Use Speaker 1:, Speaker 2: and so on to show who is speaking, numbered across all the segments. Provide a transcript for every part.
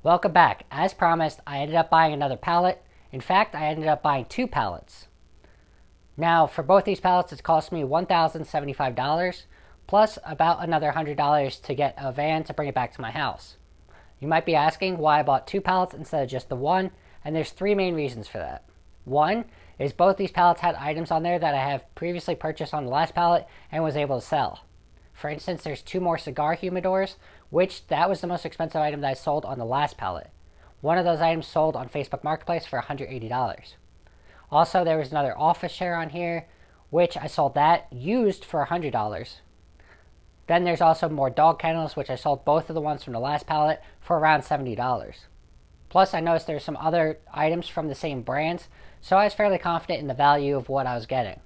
Speaker 1: Welcome back. As promised, I ended up buying another pallet. In fact, I ended up buying two pallets. Now, for both these pallets, it's cost me $1,075 plus about another $100 to get a van to bring it back to my house. You might be asking why I bought two pallets instead of just the one, and there's three main reasons for that. One is both these pallets had items on there that I have previously purchased on the last pallet and was able to sell. For instance, there's two more cigar humidors, which that was the most expensive item that I sold on the last pallet. One of those items sold on Facebook Marketplace for $180. Also, there was another office chair on here, which I sold that used for $100. Then there's also more dog kennels, which I sold both of the ones from the last pallet for around $70. Plus, I noticed there's some other items from the same brands, so I was fairly confident in the value of what I was getting.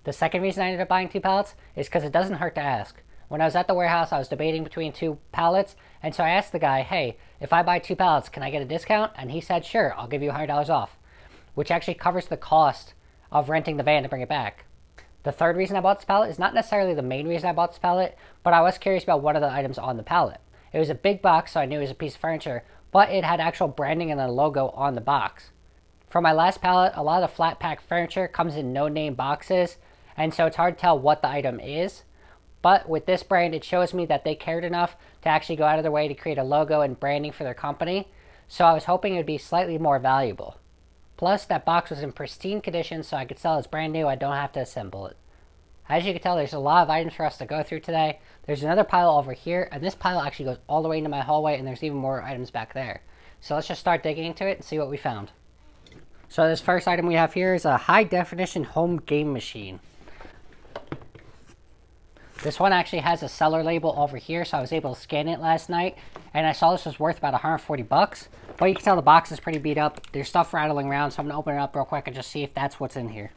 Speaker 1: The second reason I ended up buying two pallets is because it doesn't hurt to ask. When I was at the warehouse, I was debating between two pallets, and so I asked the guy, hey, if I buy two pallets, can I get a discount? And he said, sure, I'll give you $100 off, which actually covers the cost of renting the van to bring it back. The third reason I bought this pallet is not necessarily the main reason I bought this pallet, but I was curious about one of the items on the pallet. It was a big box, so I knew it was a piece of furniture, but it had actual branding and a logo on the box. For my last pallet, a lot of the flat pack furniture comes in no-name boxes, and so it's hard to tell what the item is. But with this brand, it shows me that they cared enough to actually go out of their way to create a logo and branding for their company, so I was hoping it would be slightly more valuable. Plus, that box was in pristine condition, so I could sell it as brand new. I don't have to assemble it. As you can tell, there's a lot of items for us to go through today. There's another pile over here, and this pile actually goes all the way into my hallway, and there's even more items back there. So let's just start digging into it and see what we found. So this first item we have here is a high-definition home game machine. This one actually has a seller label over here, so I was able to scan it last night, and I saw this was worth about $140. But you can tell the box is pretty beat up. There's stuff rattling around, so I'm going to open it up real quick and just see if that's what's in here.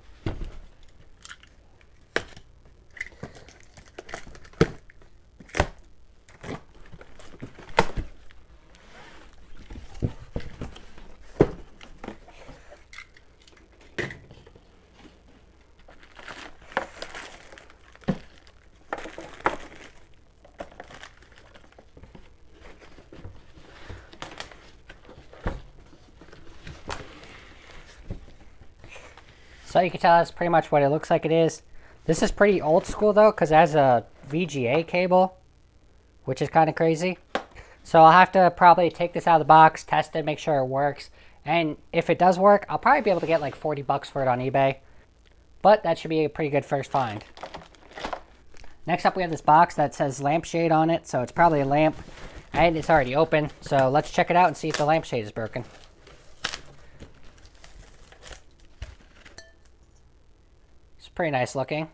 Speaker 1: So you can tell that's pretty much what it looks like it is. This is pretty old school though, because it has a VGA cable, which is kind of crazy. So I'll have to probably take this out of the box, test it, make sure it works. And if it does work, I'll probably be able to get like $40 for it on eBay. But that should be a pretty good first find. Next up we have this box that says lampshade on it, so it's probably a lamp. And it's already open, so let's check it out and see if the lampshade is broken. Pretty nice looking.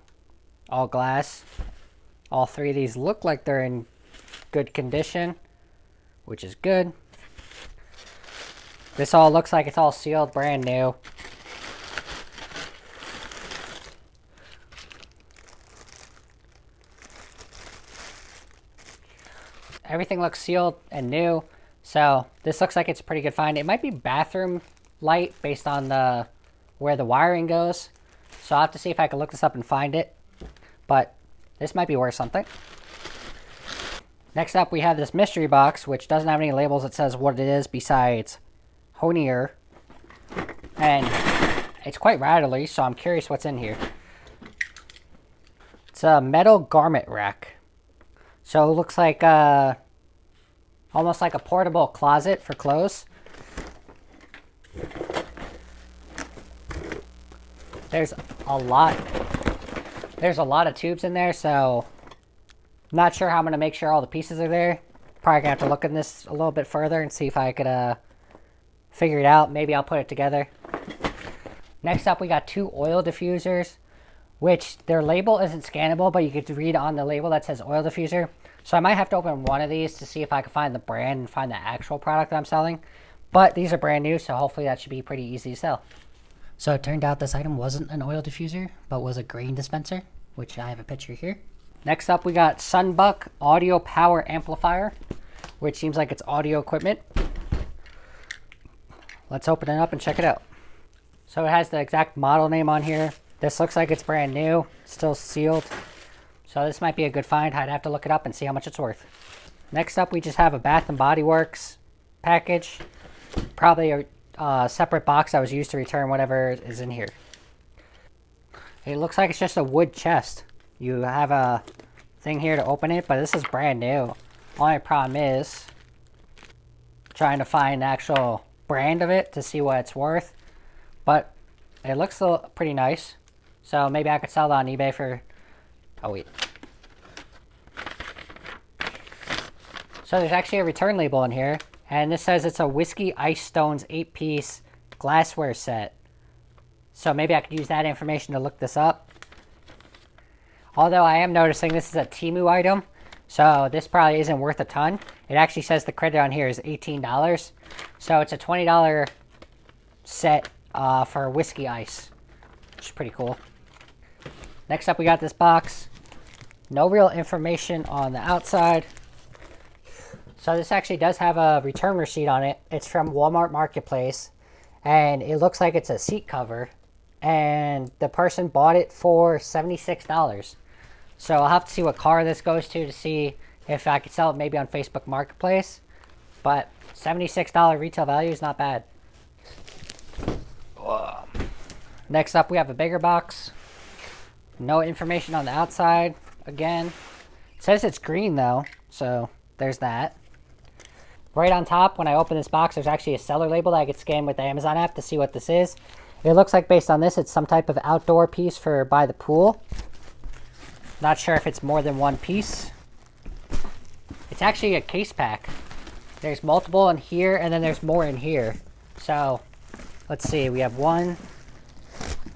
Speaker 1: All glass. All three of these look like they're in good condition, which is good. This all looks like it's all sealed, brand new. Everything looks sealed and new, so this looks like it's a pretty good find. It might be bathroom light based on where the wiring goes. So I'll have to see if I can look this up and find it. But this might be worth something. Next up, we have this mystery box, which doesn't have any labels that says what it is besides Honier. And it's quite rattly, so I'm curious what's in here. It's a metal garment rack. So it looks like almost like a portable closet for clothes. There's a lot of tubes in there, so I'm not sure how I'm going to make sure all the pieces are there. Probably going to have to look in this a little bit further and see if I could figure it out. Maybe I'll put it together. Next up, we got two oil diffusers, which their label isn't scannable, but you get to read on the label that says oil diffuser. So I might have to open one of these to see if I can find the brand and find the actual product that I'm selling. But these are brand new, so hopefully that should be pretty easy to sell. So it turned out this item wasn't an oil diffuser, but was a grain dispenser, which I have a picture here. Next up, we got Sunbuck Audio Power Amplifier, which seems like it's audio equipment. Let's open it up and check it out. So it has the exact model name on here. This looks like it's brand new, still sealed. So this might be a good find. I'd have to look it up and see how much it's worth. Next up, we just have a Bath & Body Works package. Probably a separate box that was used to return whatever is in here. It looks like it's just a wood chest. You have a thing here to open it, but this is brand new. Only problem is trying to find the actual brand of it to see what it's worth. But it looks pretty nice. So maybe I could sell it on eBay for... Oh, wait. So there's actually a return label in here. And this says it's a Whiskey Ice Stones 8-piece glassware set. So maybe I could use that information to look this up. Although I am noticing this is a Temu item. So this probably isn't worth a ton. It actually says the credit on here is $18. So it's a $20 set for whiskey ice, which is pretty cool. Next up, we got this box. No real information on the outside. So this actually does have a return receipt on it. It's from Walmart Marketplace. And it looks like it's a seat cover. And the person bought it for $76. So I'll have to see what car this goes to see if I could sell it maybe on Facebook Marketplace. But $76 retail value is not bad. Next up, we have a bigger box. No information on the outside. Again, it says it's green though, so there's that. Right on top, when I open this box, there's actually a seller label that I could scan with the Amazon app to see what this is. It looks like based on this, it's some type of outdoor piece for by the pool. Not sure if it's more than one piece. It's actually a case pack. There's multiple in here, and then there's more in here. So, let's see. We have one.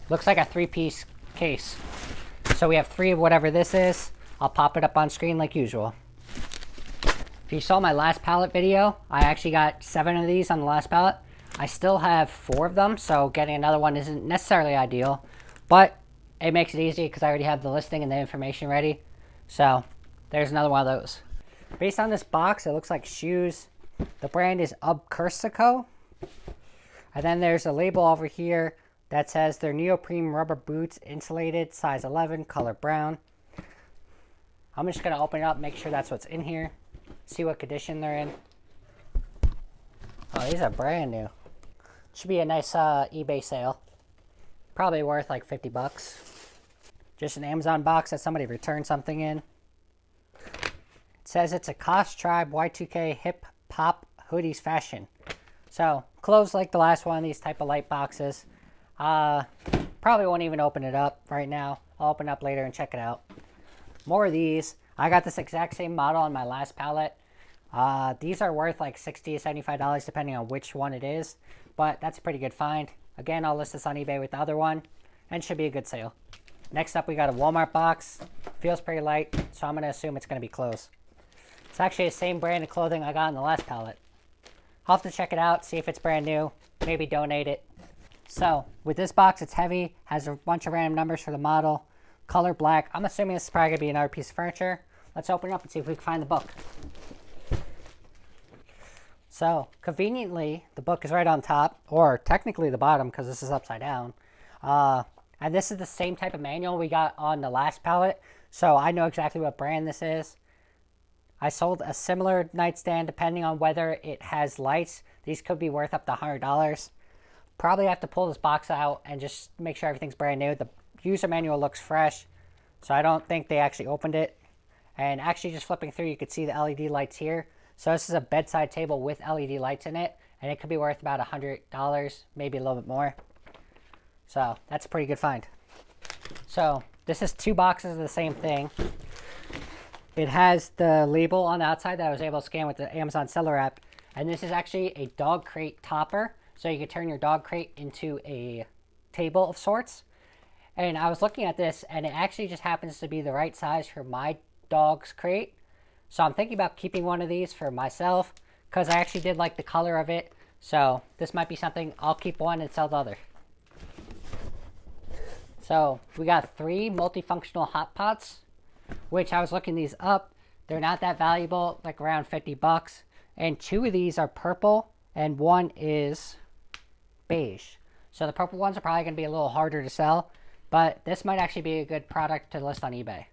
Speaker 1: Looks like a 3-piece case. So we have 3 of whatever this is. I'll pop it up on screen like usual. If you saw my last pallet video, I actually got 7 of these on the last pallet. I still have 4 of them, so getting another one isn't necessarily ideal. But it makes it easy because I already have the listing and the information ready. So there's another one of those. Based on this box, it looks like shoes. The brand is Ubkursico. And then there's a label over here that says they're neoprene rubber boots, insulated, size 11, color brown. I'm just going to open it up, make sure that's what's in here. See what condition they're in. Oh, these are brand new. Should be a nice eBay sale. Probably worth like 50 bucks. Just an Amazon box that somebody returned something in. It says it's a Kosh Tribe Y2K hip hop hoodies fashion. So, clothes like the last one, these type of light boxes. Probably won't even open it up right now. I'll open it up later and check it out. More of these. I got this exact same model on my last pallet. These are worth like $60 to $75 depending on which one it is. But that's a pretty good find. Again, I'll list this on eBay with the other one. And should be a good sale. Next up, we got a Walmart box. Feels pretty light, so I'm going to assume it's going to be clothes. It's actually the same brand of clothing I got in the last pallet. I'll have to check it out, see if it's brand new. Maybe donate it. So, with this box, it's heavy. Has a bunch of random numbers for the model. Color black. I'm assuming this is probably going to be another piece of furniture. Let's open it up and see if we can find the book. So, conveniently, the book is right on top, or technically the bottom because this is upside down. And this is the same type of manual we got on the last pallet, so I know exactly what brand this is. I sold a similar nightstand depending on whether it has lights. These could be worth up to $100. Probably have to pull this box out and just make sure everything's brand new. The user manual looks fresh, so I don't think they actually opened it. And actually just flipping through, you could see the LED lights here. So this is a bedside table with LED lights in it, and it could be worth about $100, maybe a little bit more. So that's a pretty good find. So this is 2 boxes of the same thing. It has the label on the outside that I was able to scan with the Amazon seller app. And this is actually a dog crate topper. So you can turn your dog crate into a table of sorts. And I was looking at this, and it actually just happens to be the right size for my dog's crate. So I'm thinking about keeping one of these for myself because I actually did like the color of it. So this might be something I'll keep one and sell the other. So we got 3 multifunctional hot pots, which I was looking these up. They're not that valuable, like around 50 bucks. And 2 of these are purple and 1 is beige. So the purple ones are probably going to be a little harder to sell, but this might actually be a good product to list on eBay.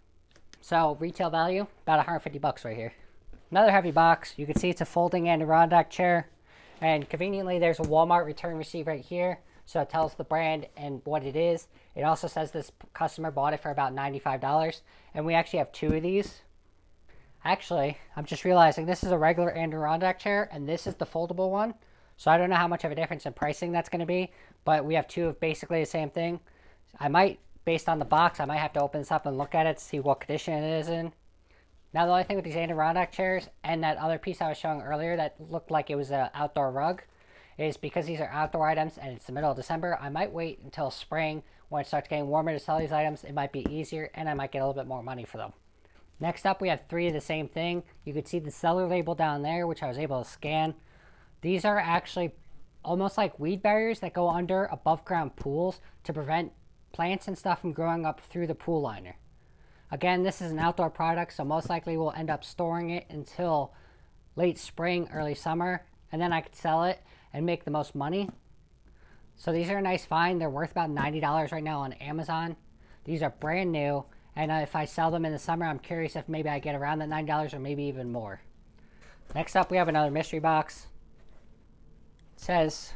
Speaker 1: So retail value, about 150 bucks right here. Another heavy box. You can see it's a folding Adirondack chair. And conveniently, there's a Walmart return receipt right here. So it tells the brand and what it is. It also says this customer bought it for about $95. And we actually have 2 of these. Actually, I'm just realizing this is a regular Adirondack chair and this is the foldable one. So I don't know how much of a difference in pricing that's going to be. But we have 2 of basically the same thing. I might, based on the box, I might have to open this up and look at it to see what condition it is in. Now the only thing with these Adirondack chairs and that other piece I was showing earlier that looked like it was an outdoor rug is because these are outdoor items and it's the middle of December, I might wait until spring when it starts getting warmer to sell these items. It might be easier and I might get a little bit more money for them. Next up, we have 3 of the same thing. You could see the seller label down there, which I was able to scan. These are actually almost like weed barriers that go under above ground pools to prevent plants and stuff from growing up through the pool liner. Again, this is an outdoor product, so most likely we'll end up storing it until late spring, early summer, and then I could sell it and make the most money. So these are a nice find. They're worth about $90 right now on Amazon. These are brand new, and if I sell them in the summer, I'm curious if maybe I get around that $90 or maybe even more. Next up, we have another mystery box. It says,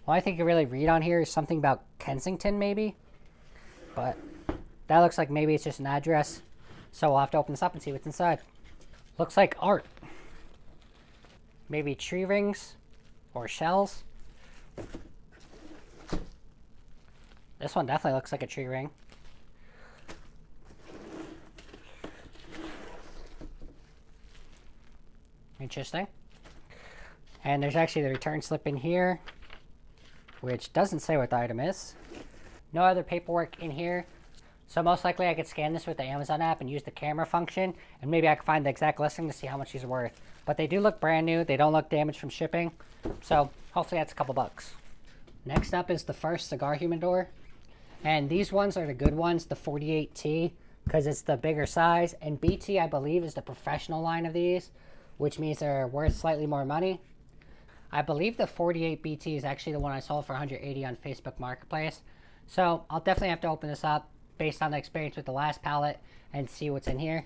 Speaker 1: well, I think you really read on here is something about Kensington maybe, but that looks like maybe it's just an address. So we'll have to open this up and see what's inside. Looks like art. Maybe tree rings or shells. This one definitely looks like a tree ring. Interesting. And there's actually the return slip in here, which doesn't say what the item is. No other paperwork in here. So most likely I could scan this with the Amazon app and use the camera function, and maybe I could find the exact listing to see how much these are worth. But they do look brand new. They don't look damaged from shipping. So hopefully that's a couple bucks. Next up is the first cigar humidor. And these ones are the good ones, the 48T, because it's the bigger size. And BT, I believe, is the professional line of these, which means they're worth slightly more money. I believe the 48 BT is actually the one I sold for $180 on Facebook Marketplace. So I'll definitely have to open this up based on the experience with the last pallet and see what's in here.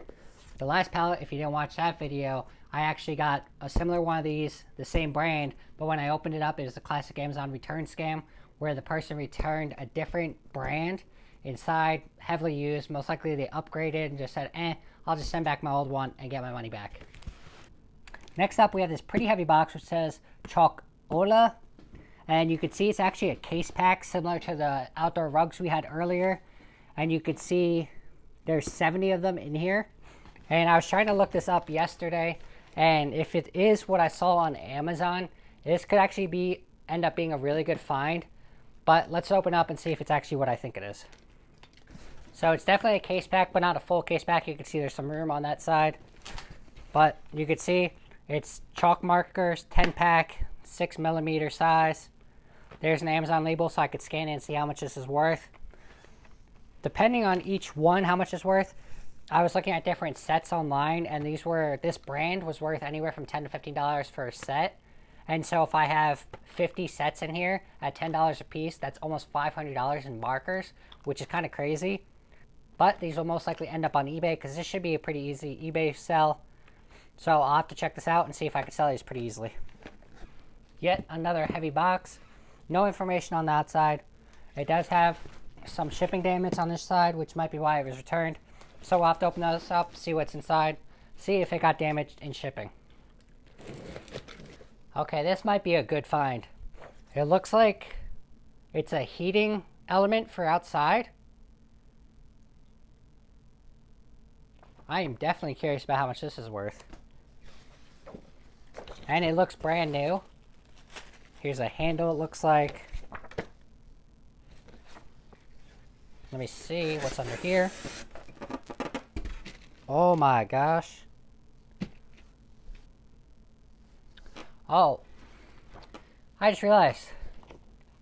Speaker 1: The last pallet, if you didn't watch that video, I actually got a similar one of these, the same brand, but when I opened it up, it was a classic Amazon return scam where the person returned a different brand inside, heavily used. Most likely they upgraded and just said, I'll just send back my old one and get my money back. Next up, we have this pretty heavy box which says Chocola, and you can see it's actually a case pack similar to the outdoor rugs we had earlier. And you could see there's 70 of them in here. And I was trying to look this up yesterday, and if it is what I saw on Amazon, this could actually end up being a really good find. But let's open up and see if it's actually what I think it is. So it's definitely a case pack, but not a full case pack. You can see there's some room on that side. But you can see it's chalk markers, 10 pack, 6mm size. There's an Amazon label so I could scan it and see how much this is worth. Depending on each one, how much it's worth, I was looking at different sets online, and this brand was worth anywhere from $10 to $15 for a set. And so if I have 50 sets in here at $10 a piece, that's almost $500 in markers, which is kind of crazy. But these will most likely end up on eBay because this should be a pretty easy eBay sell. So I'll have to check this out and see if I can sell these pretty easily. Yet another heavy box. No information on the outside. It does have some shipping damage on this side, which might be why it was returned. So we'll have to open this up, see what's inside, see if it got damaged in shipping. Okay, this might be a good find. It looks like it's a heating element for outside. I am definitely curious about how much this is worth. And it looks brand new. Here's a handle, it looks like. Let me see what's under here. Oh my gosh. Oh. I just realized.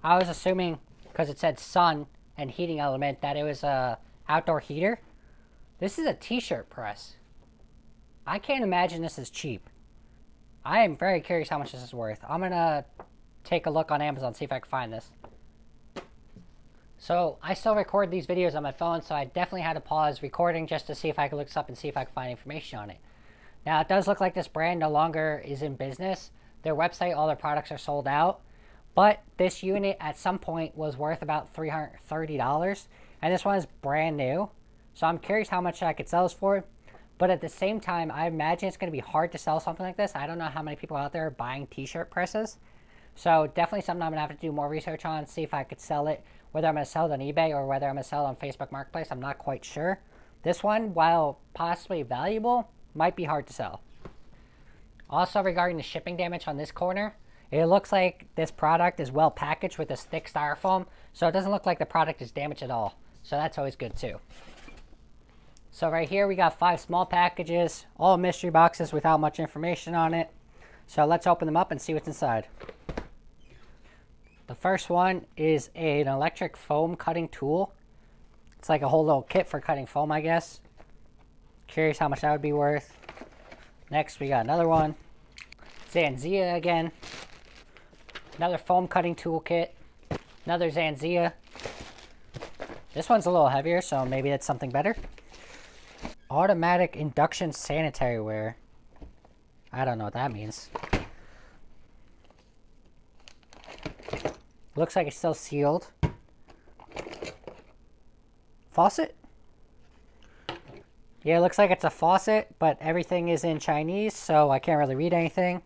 Speaker 1: I was assuming, because it said sun and heating element, that it was a outdoor heater. This is a t-shirt press. I can't imagine this is cheap. I am very curious how much this is worth. I'm going to take a look on Amazon, see if I can find this. So I still record these videos on my phone, so I definitely had to pause recording just to see if I could look this up and see if I could find information on it. Now, it does look like this brand no longer is in business, Their website, all their products are sold out. But this unit at some point was worth about $330. And this one is brand new. So I'm curious how much I could sell this for. But at the same time, I imagine it's going to be hard to sell something like this. I don't know how many people out there are buying t-shirt presses. So definitely something I'm going to have to do more research on, see if I could sell it, whether I'm going to sell it on eBay or whether I'm going to sell it on Facebook Marketplace. I'm not quite sure. This one, while possibly valuable, might be hard to sell. Also, regarding the shipping damage on this corner, it looks like this product is well packaged with this thick styrofoam, so it doesn't look like the product is damaged at all. So that's always good too. So right here we got 5 small packages, all mystery boxes without much information on it. So let's open them up and see what's inside. The first one is an electric foam cutting tool. It's like a whole little kit for cutting foam, I guess. Curious how much that would be worth. Next we got another one. Zanzia again. Another foam cutting tool kit. Another Zanzia. This one's a little heavier, so maybe it's something better. Automatic induction sanitary ware. I don't know what that means. Looks like it's still sealed. Faucet? Yeah, it looks like it's a faucet, but everything is in Chinese, so I can't really read anything.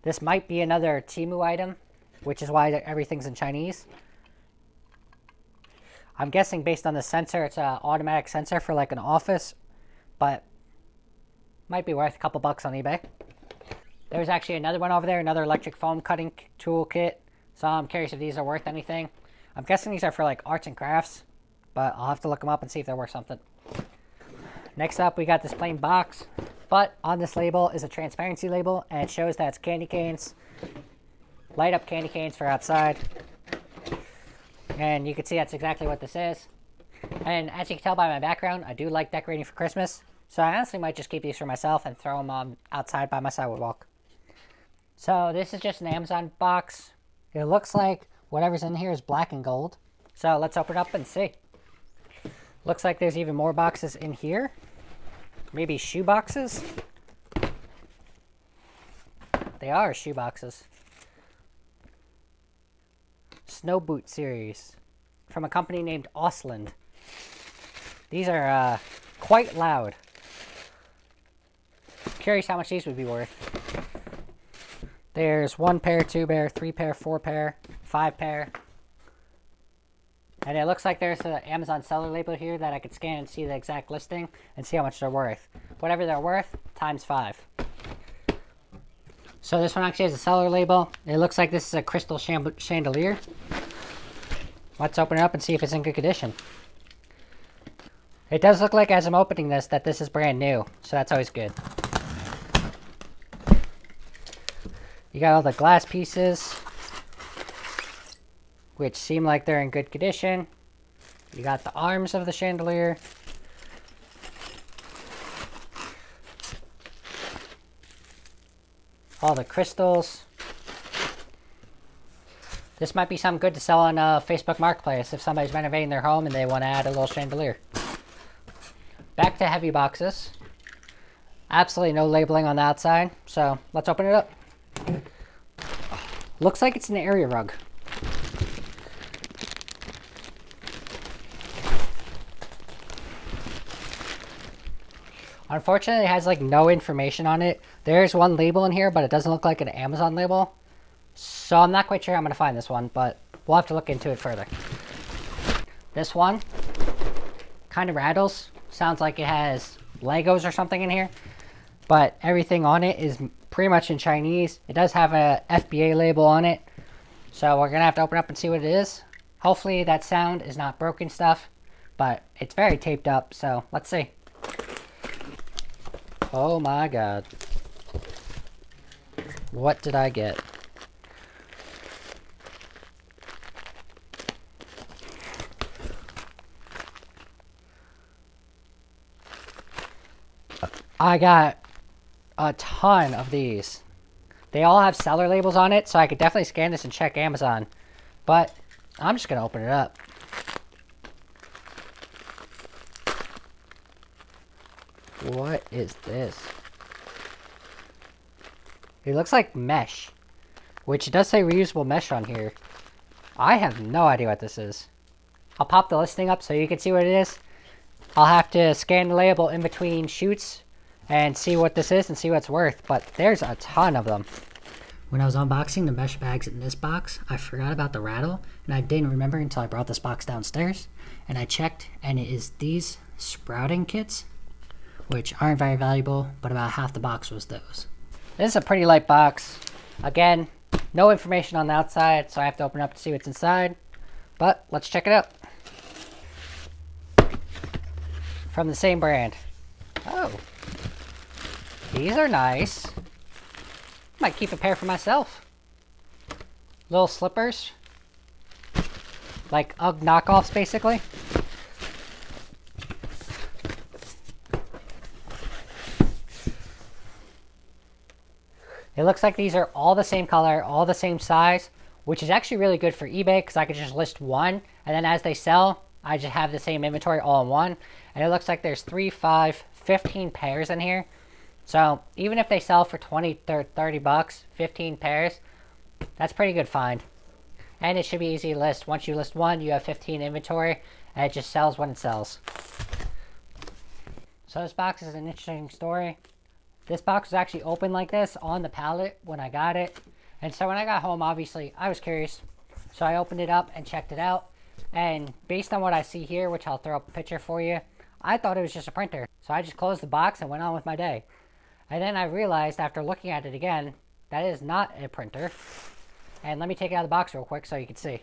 Speaker 1: This might be another Temu item, which is why everything's in Chinese. I'm guessing based on the sensor, it's an automatic sensor for like an office, but might be worth a couple bucks on eBay. There's actually another one over there, another electric foam cutting tool kit. So I'm curious if these are worth anything. I'm guessing these are for like arts and crafts, but I'll have to look them up and see if they're worth something. Next up, we got this plain box, but on this label is a transparency label, and it shows that it's candy canes, light up candy canes for outside. And you can see that's exactly what this is. And as you can tell by my background, I do like decorating for Christmas. So I honestly might just keep these for myself and throw them outside by my sidewalk. So this is just an Amazon box. It looks like whatever's in here is black and gold. So let's open it up and see. Looks like there's even more boxes in here. Maybe shoe boxes? They are shoe boxes. Snow boot series from a company named Osland. These are quite loud. Curious how much these would be worth. There's 1 pair, 2 pair, 3 pair, 4 pair, 5 pair. And it looks like there's an Amazon seller label here that I could scan and see the exact listing and see how much they're worth. Whatever they're worth, times 5. So this one actually has a seller label. It looks like this is a crystal chandelier. Let's open it up and see if it's in good condition. It does look like as I'm opening this that this is brand new, so that's always good. You got all the glass pieces, which seem like they're in good condition. You got the arms of the chandelier. All the crystals. This might be something good to sell on Facebook Marketplace if somebody's renovating their home and they want to add a little chandelier. Back to heavy boxes. Absolutely no labeling on the outside, so let's open it up. Looks like it's an area rug. Unfortunately, it has like no information on it. There's one label in here, but it doesn't look like an Amazon label. So I'm not quite sure how I'm going to find this one, but we'll have to look into it further. This one kind of rattles. Sounds like it has Legos or something in here. But everything on it is pretty much in Chinese. It does have a FBA label on it. So we're going to have to open up and see what it is. Hopefully that sound is not broken stuff. But it's very taped up, so let's see. Oh my god. What did I get? I got a ton of these. They all have seller labels on it, so I could definitely scan this and check Amazon. But I'm just going to open it up. What is this? It looks like mesh, which it does say reusable mesh on here. I have no idea what this is. I'll pop the listing up so you can see what it is. I'll have to scan the label in between shoots and see what this is and see what it's worth, but there's a ton of them. When I was unboxing the mesh bags in this box, I forgot about the rattle, and I didn't remember until I brought this box downstairs, and I checked, and it is these sprouting kits, which aren't very valuable, but about half the box was those. This is a pretty light box. Again, no information on the outside, so I have to open it up to see what's inside, but let's check it out. From the same brand. Oh, these are nice. Might keep a pair for myself. Little slippers. Like UGG knockoffs, basically. It looks like these are all the same color, all the same size, which is actually really good for eBay because I could just list one, and then as they sell, I just have the same inventory all in one. And it looks like there's 3, 5, 15 pairs in here. So even if they sell for 20, 30 bucks, 15 pairs, that's pretty good find. And it should be easy to list. Once you list one, you have 15 inventory, and it just sells when it sells. So this box is an interesting story. This box was actually open like this on the pallet when I got it. And so when I got home, obviously, I was curious. So I opened it up and checked it out. And based on what I see here, which I'll throw up a picture for you, I thought it was just a printer. So I just closed the box and went on with my day. And then I realized after looking at it again, that is not a printer. And let me take it out of the box real quick so you can see.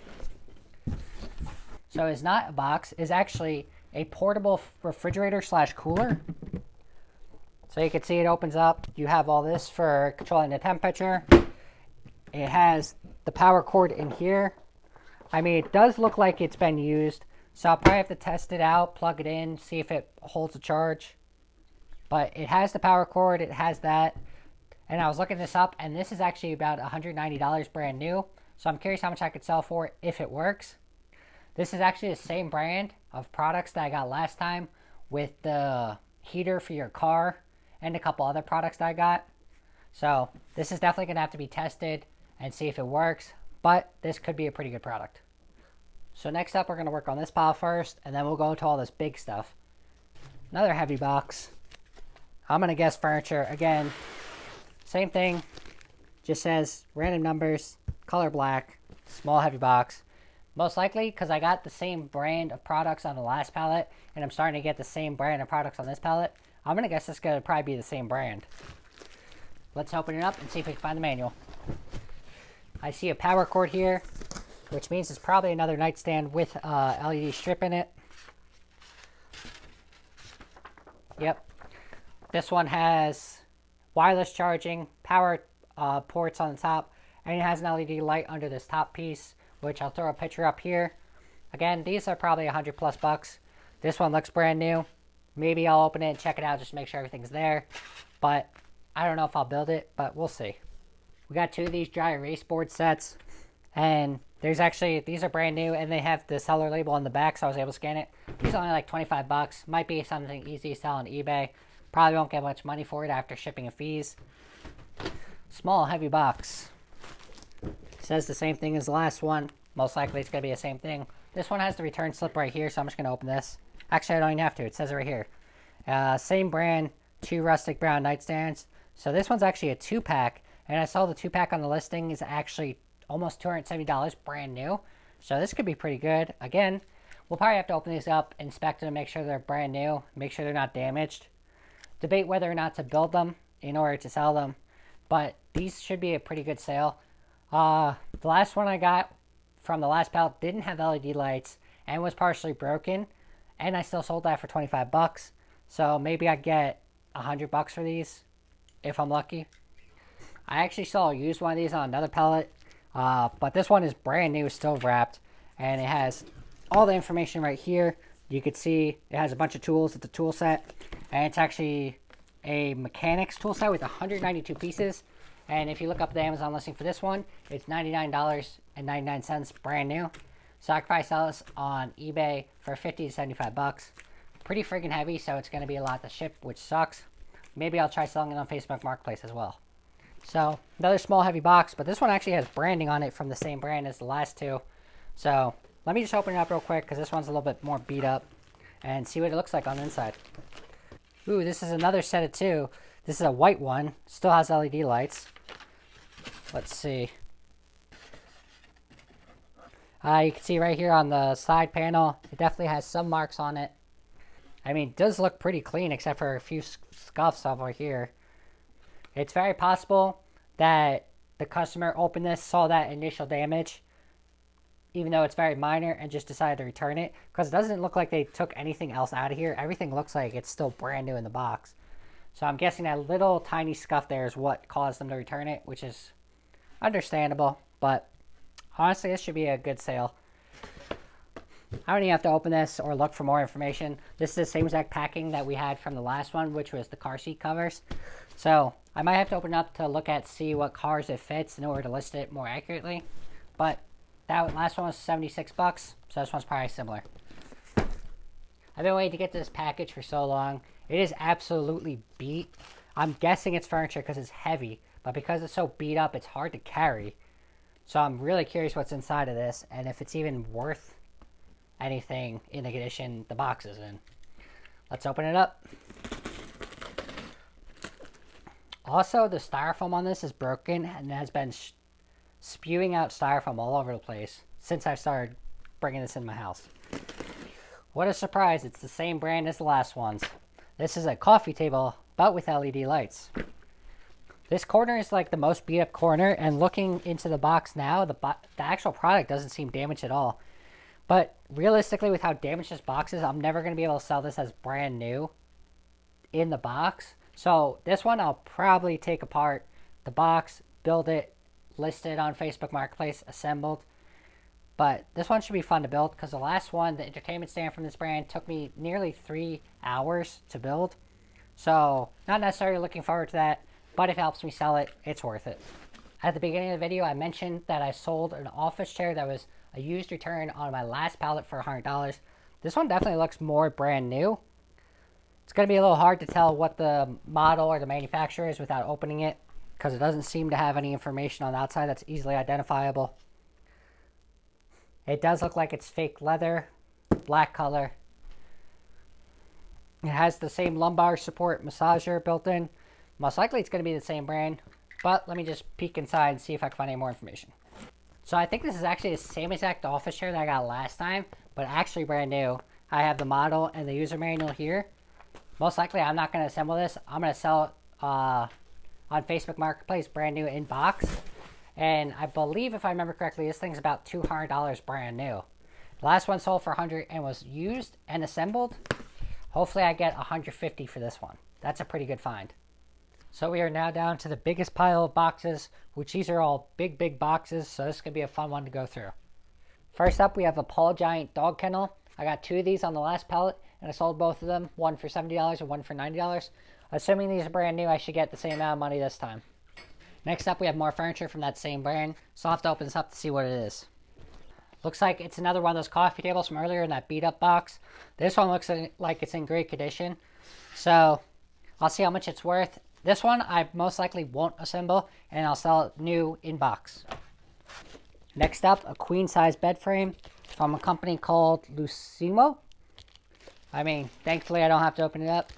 Speaker 1: So it's not a box, it's actually a portable refrigerator / cooler. So you can see it opens up. You have all this for controlling the temperature. It has the power cord in here. I mean, it does look like it's been used. So I'll probably have to test it out, plug it in, see if it holds a charge. But it has the power cord, it has that. And I was looking this up, and this is actually about $190 brand new. So I'm curious how much I could sell for it if it works. This is actually the same brand of products that I got last time with the heater for your car and a couple other products that I got. So this is definitely going to have to be tested and see if it works. But this could be a pretty good product. So next up, we're going to work on this pile first, and then we'll go into all this big stuff. Another heavy box. I'm going to guess furniture. Again, same thing. Just says random numbers, color black, small heavy box. Most likely because I got the same brand of products on the last pallet, and I'm starting to get the same brand of products on this pallet. I'm going to guess it's going to probably be the same brand. Let's open it up and see if we can find the manual. I see a power cord here, which means it's probably another nightstand with LED strip in it. Yep. This one has wireless charging, power ports on the top, and it has an LED light under this top piece, which I'll throw a picture up here. Again, these are probably 100 plus bucks. This one looks brand new. Maybe I'll open it and check it out just to make sure everything's there. But I don't know if I'll build it, but we'll see. We got 2 of these dry erase board sets. And there's actually, these are brand new, and they have the seller label on the back, so I was able to scan it. These are only like 25 bucks. Might be something easy to sell on eBay. Probably won't get much money for it after shipping and fees. Small, heavy box. Says the same thing as the last one. Most likely it's going to be the same thing. This one has the return slip right here, so I'm just going to open this. Actually, I don't even have to. It says it right here. Same brand, 2 rustic brown nightstands. So this one's actually a 2-pack, and I saw the 2-pack on the listing is actually almost $270 brand new. So this could be pretty good. Again, we'll probably have to open these up, inspect them, make sure they're brand new, make sure they're not damaged. Debate whether or not to build them in order to sell them. But these should be a pretty good sale. The last one I got from the last pallet didn't have LED lights and was partially broken. And I still sold that for 25 bucks. So maybe I get 100 bucks for these if I'm lucky. I actually saw a used one of these on another pallet. But this one is brand new, still wrapped. And it has all the information right here. You could see it has a bunch of tools. It's a tool set. And it's actually a mechanics tool set with 192 pieces. And if you look up the Amazon listing for this one, it's $99.99 brand new. So I could probably sell this on eBay for 50 to 75 bucks. Pretty friggin' heavy, so it's going to be a lot to ship, which sucks. Maybe I'll try selling it on Facebook Marketplace as well. So another small heavy box, but this one actually has branding on it from the same brand as the last two. So let me just open it up real quick because this one's a little bit more beat up and see what it looks like on the inside. Ooh, this is another set of two. This is a white one, still has LED lights. Let's see. You can see right here on the side panel, it definitely has some marks on it. I mean, it does look pretty clean except for a few scuffs over here. It's very possible that the customer opened this, saw that initial damage, even though it's very minor, and just decided to return it. Because it doesn't look like they took anything else out of here. Everything looks like it's still brand new in the box. So I'm guessing that little tiny scuff there is what caused them to return it, which is understandable. But honestly, this should be a good sale. I don't even have to open this or look for more information. This is the same exact packing that we had from the last one, which was the car seat covers. So I might have to open up to look at, see what cars it fits in order to list it more accurately. But that last one was 76 bucks, so this one's probably similar. I've been waiting to get to this package for so long. It is absolutely beat. I'm guessing it's furniture because it's heavy, but because it's so beat up, it's hard to carry. So I'm really curious what's inside of this and if it's even worth anything in the condition the box is in. Let's open it up. Also, the styrofoam on this is broken and has been spewing out styrofoam all over the place since I started bringing this in my house. What a surprise, it's the same brand as the last ones. This is a coffee table, but with LED lights. This corner is like the most beat up corner, and looking into the box now, the actual product doesn't seem damaged at all. But realistically, with how damaged this box is, I'm never going to be able to sell this as brand new in the box. So this one I'll probably take apart the box, build it, list it on Facebook Marketplace, assembled. But this one should be fun to build because the last one, the entertainment stand from this brand, took me nearly 3 hours to build. So not necessarily looking forward to that, but if it helps me sell it, it's worth it. At the beginning of the video, I mentioned that I sold an office chair that was a used return on my last pallet for $100. This one definitely looks more brand new. It's going to be a little hard to tell what the model or the manufacturer is without opening it because it doesn't seem to have any information on the outside that's easily identifiable. It does look like it's fake leather, black color. It has the same lumbar support massager built in. Most likely it's going to be the same brand, but let me just peek inside and see if I can find any more information. So I think this is actually the same exact office chair that I got last time, but actually brand new. I have the model and the user manual here. Most likely I'm not going to assemble this. I'm going to sell it on Facebook Marketplace brand new in box. And I believe, if I remember correctly, this thing's about $200 brand new. The last one sold for $100 and was used and assembled. Hopefully I get $150 for this one. That's a pretty good find. So we are now down to the biggest pile of boxes, which these are all big boxes, so this is going to be a fun one to go through. First up, we have a Paul Giant dog kennel. I got 2 of these on the last pallet, and I sold both of them, one for $70 and one for $90. Assuming these are brand new, I should get the same amount of money this time. Next up, we have more furniture from that same brand, so I'll have to open this up to see what it is. Looks like it's another one of those coffee tables from earlier in that beat up box. This one looks like it's in great condition, so I'll see how much it's worth. This one I most likely won't assemble, and I'll sell it new in box. Next up, a queen size bed frame from a company called Lucimo. I mean, thankfully I don't have to open it up.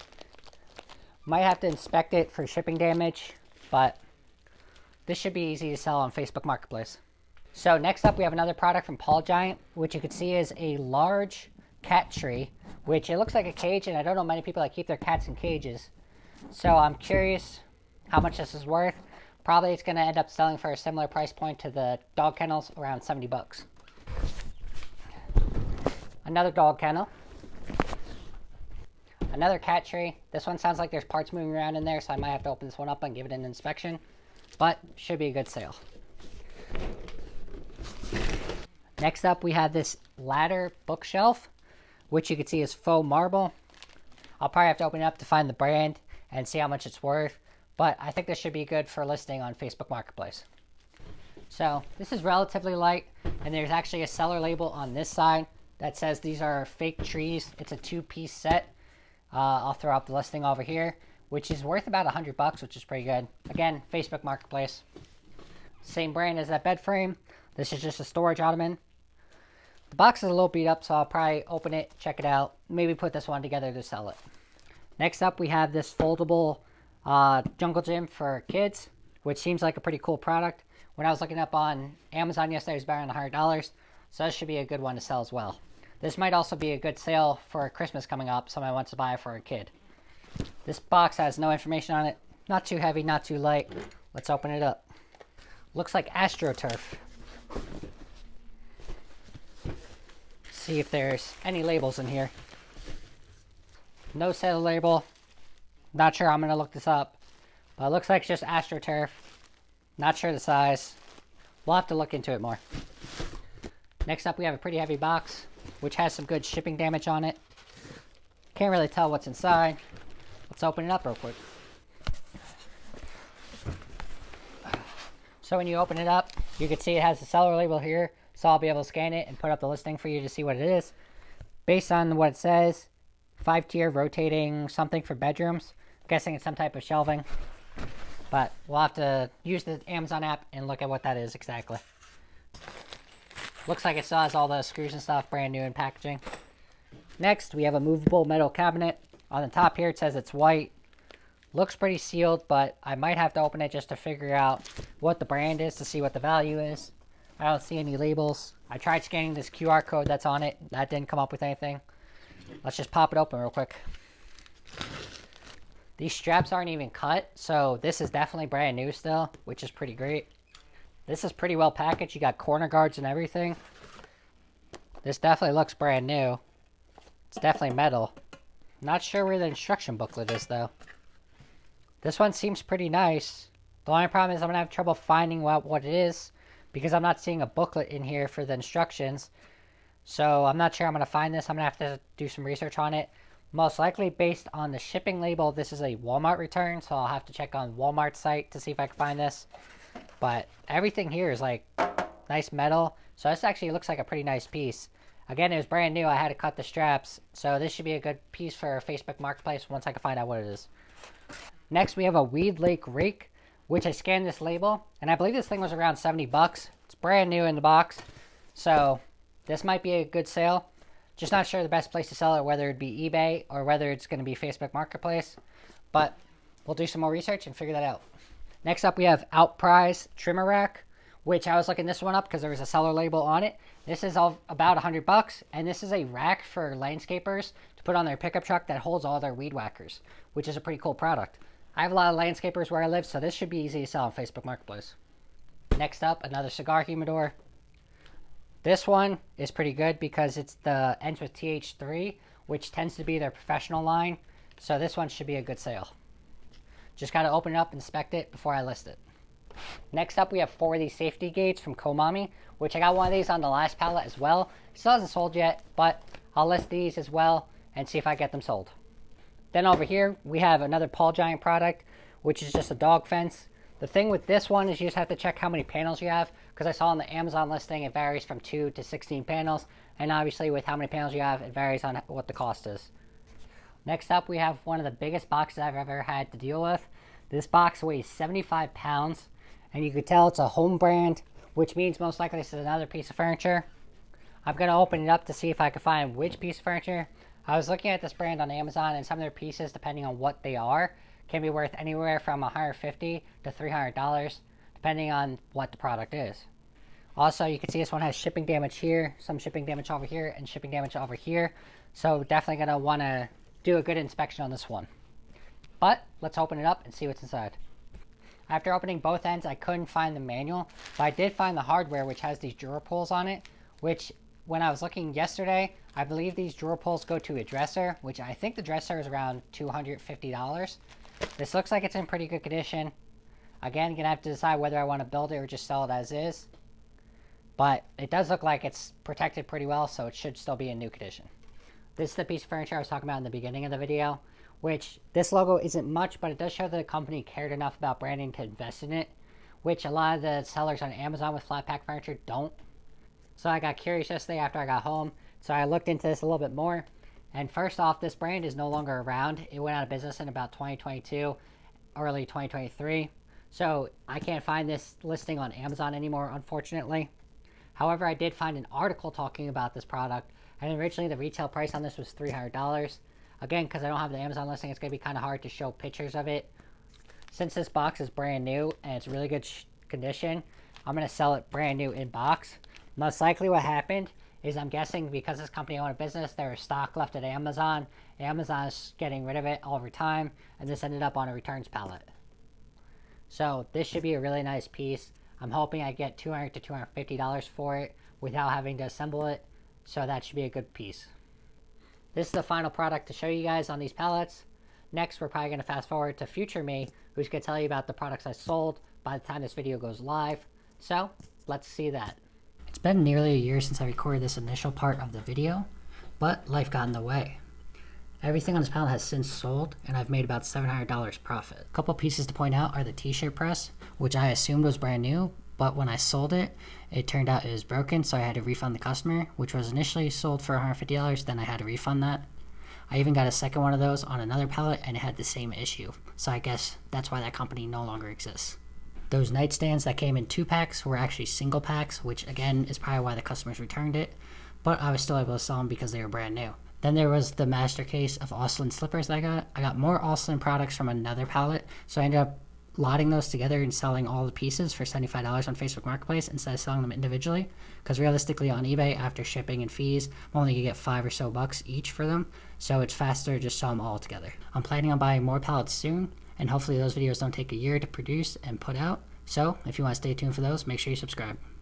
Speaker 1: Might have to inspect it for shipping damage, but this should be easy to sell on Facebook Marketplace. So next up, we have another product from Paul Giant, which you can see is a large cat tree, which it looks like a cage, and I don't know many people that keep their cats in cages. So I'm curious how much this is worth. Probably it's going to end up selling for a similar price point to the dog kennels, around 70 bucks. Another dog kennel. Another cat tree. This one sounds like there's parts moving around in there, so I might have to open this one up and give it an inspection. But should be a good sale. Next up, we have this ladder bookshelf, which you can see is faux marble. I'll probably have to open it up to find the brand and see how much it's worth, but I think this should be good for listing on Facebook Marketplace. So this is relatively light, and there's actually a seller label on this side that says these are fake trees. It's a 2-piece set. I'll throw up the listing over here. which is worth about $100, which is pretty good. Again, Facebook Marketplace. Same brand as that bed frame. This is just a storage ottoman. The box is a little beat up, so I'll probably open it, check it out, maybe put this one together to sell it. Next up, we have this foldable jungle gym for kids, which seems like a pretty cool product. When I was looking up on Amazon yesterday, it was about $100, so this should be a good one to sell as well. This might also be a good sale for Christmas coming up. Somebody wants to buy it for a kid. This box has no information on it. Not too heavy, not too light. Let's open it up. Looks like AstroTurf. See if there's any labels in here. No sale label. Not sure, I'm going to look this up. But it looks like it's just AstroTurf. Not sure the size. We'll have to look into it more. Next up, we have a pretty heavy box, which has some good shipping damage on it. Can't really tell what's inside. Let's open it up real quick. So when you open it up, you can see it has the seller label here. So I'll be able to scan it and put up the listing for you to see what it is. Based on what it says, 5-tier rotating something for bedrooms. I'm guessing it's some type of shelving. But we'll have to use the Amazon app and look at what that is exactly. Looks like it still has all the screws and stuff brand new in packaging. Next, we have a movable metal cabinet. On the top here, it says it's white. Looks pretty sealed, but I might have to open it just to figure out what the brand is to see what the value is. I don't see any labels. I tried scanning this QR code that's on it. That didn't come up with anything. Let's just pop it open real quick. These straps aren't even cut, so this is definitely brand new still, which is pretty great. This is pretty well packaged. You got corner guards and everything. This definitely looks brand new. It's definitely metal. Not sure where the instruction booklet is, though. This one seems pretty nice. The only problem is I'm going to have trouble finding what it is, because I'm not seeing a booklet in here for the instructions. So I'm not sure I'm going to find this. I'm going to have to do some research on it. Most likely based on the shipping label, this is a Walmart return. So I'll have to check on Walmart's site to see if I can find this. But everything here is like nice metal. So this actually looks like a pretty nice piece. Again, it was brand new. I had to cut the straps. So this should be a good piece for Facebook Marketplace once I can find out what it is. Next, we have a Weed Lake rake, which I scanned this label, and I believe this thing was around $70. It's brand new in the box, so this might be a good sale. Just not sure the best place to sell it, whether it be eBay or whether it's going to be Facebook Marketplace, but we'll do some more research and figure that out. Next up, we have Outprize Trimmer Rack, which I was looking this one up because there was a seller label on it. This is all about $100, and this is a rack for landscapers to put on their pickup truck that holds all their weed whackers, which is a pretty cool product. I have a lot of landscapers where I live, so this should be easy to sell on Facebook Marketplace. Next up, another cigar humidor. This one is pretty good because it's the ends with TH3, which tends to be their professional line. So this one should be a good sale. Just got to open it up, inspect it before I list it. Next up, we have 4 of these safety gates from Komami, which I got one of these on the last pallet as well. Still hasn't sold yet, but I'll list these as well and see if I get them sold. Then over here, we have another Paul Giant product, which is just a dog fence. The thing with this one is you just have to check how many panels you have, because I saw on the Amazon listing it varies from 2 to 16 panels, and obviously with how many panels you have, it varies on what the cost is. Next up, we have one of the biggest boxes I've ever had to deal with. This box weighs 75 pounds, and you can tell it's a home brand, which means most likely this is another piece of furniture. I'm going to open it up to see if I can find which piece of furniture. I was looking at this brand on Amazon, and some of their pieces, depending on what they are, can be worth anywhere from $150 to $300, depending on what the product is. Also, you can see this one has shipping damage here, some shipping damage over here, and shipping damage over here. So definitely going to want to do a good inspection on this one. But let's open it up and see what's inside. After opening both ends, I couldn't find the manual, but I did find the hardware, which has these drawer pulls on it, which when I was looking yesterday, I believe these drawer pulls go to a dresser, which I think the dresser is around $250. This looks like it's in pretty good condition. Again, gonna have to decide whether I want to build it or just sell it as is. But it does look like it's protected pretty well, so it should still be in new condition. This is the piece of furniture I was talking about in the beginning of the video, which this logo isn't much, but it does show that the company cared enough about branding to invest in it, which a lot of the sellers on Amazon with flat pack furniture don't. So I got curious yesterday after I got home, so I looked into this a little bit more. And first off, this brand is no longer around. It went out of business in about 2022, early 2023. So I can't find this listing on Amazon anymore, unfortunately. However, I did find an article talking about this product, and originally the retail price on this was $300. Again, because I don't have the Amazon listing, it's going to be kind of hard to show pictures of it. Since this box is brand new and it's really good condition, I'm going to sell it brand new in box. Most likely what happened is, I'm guessing because this company owned a business, there was stock left at Amazon. Amazon is getting rid of it all over time, and this ended up on a returns pallet. So this should be a really nice piece. I'm hoping I get $200 to $250 for it without having to assemble it. So that should be a good piece. This is the final product to show you guys on these pallets. Next, we're probably going to fast forward to future me, who's going to tell you about the products I sold by the time this video goes live. So let's see that. It's been nearly a year since I recorded this initial part of the video, but life got in the way. Everything on this pallet has since sold, and I've made about $700 profit. A couple pieces to point out are the t-shirt press, which I assumed was brand new, but when I sold it, it turned out it was broken, so I had to refund the customer, which was initially sold for $150, then I had to refund that. I even got a second one of those on another pallet, and it had the same issue, so I guess that's why that company no longer exists. Those nightstands that came in 2-packs were actually single packs, which again is probably why the customers returned it, but I was still able to sell them because they were brand new. Then there was the master case of Austin slippers that I got. I got more Austin products from another pallet, so I ended up lotting those together and selling all the pieces for $75 on Facebook Marketplace instead of selling them individually, because realistically on eBay, after shipping and fees, I'm only going to get $5 or so bucks each for them, so it's faster to just sell them all together. I'm planning on buying more pallets soon, and hopefully those videos don't take a year to produce and put out. So if you want to stay tuned for those, make sure you subscribe.